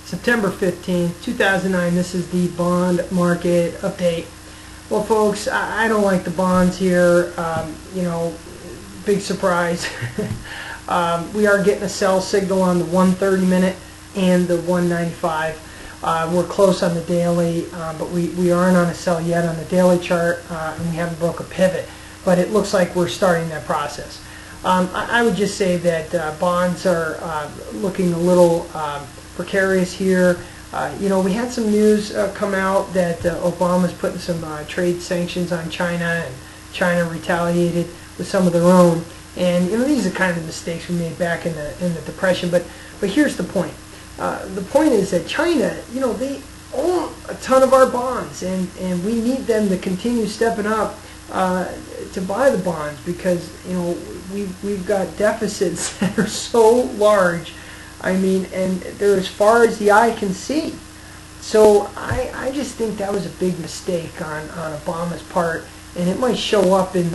September 15th, 2009. This is the bond market update. Well, folks, I don't like the bonds here. Big surprise. We are getting a sell signal on the 130 minute and the 195. We're close on the daily, but we aren't on a sell yet on the daily chart, and we haven't broke a pivot. But it looks like we're starting that process. I would just say that bonds are looking a little precarious here. We had some news come out that Obama's putting some trade sanctions on China, and China retaliated with some of their own. And these are kind of mistakes we made back in the Depression. But here's the point. The point is that China, they own a ton of our bonds, and we need them to continue stepping up to buy the bonds, because we've got deficits that are so large. And they're as far as the eye can see. So I just think that was a big mistake on Obama's part, and it might show up in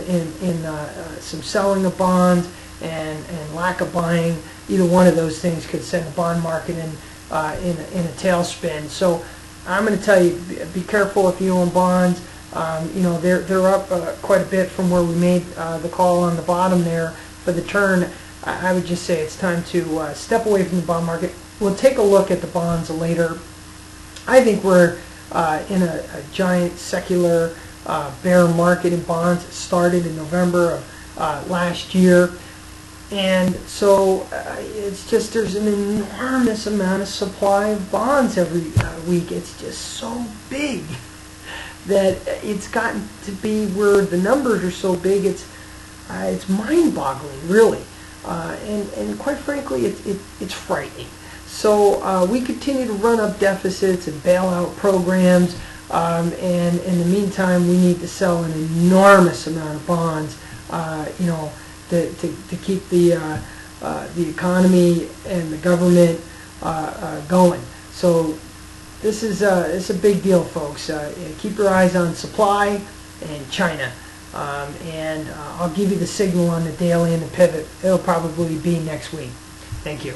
some selling of bonds and lack of buying. Either one of those things could send the bond market in a tailspin. So I'm going to tell you, be careful if you own bonds. They're up quite a bit from where we made the call on the bottom there for the turn. I would just say it's time to step away from the bond market. We'll take a look at the bonds later. I think we're in a giant secular bear market in bonds. It started in November of last year. And so it's just, there's an enormous amount of supply of bonds every week. It's just so big that it's gotten to be where the numbers are so big, it's mind-boggling, really. And quite frankly, it's frightening. So we continue to run up deficits and bailout programs, and in the meantime, we need to sell an enormous amount of bonds, to keep the economy and the government going. So this is it's a big deal, folks. Keep your eyes on supply and China. I'll give you the signal on the daily and the pivot. It'll probably be next week. Thank you.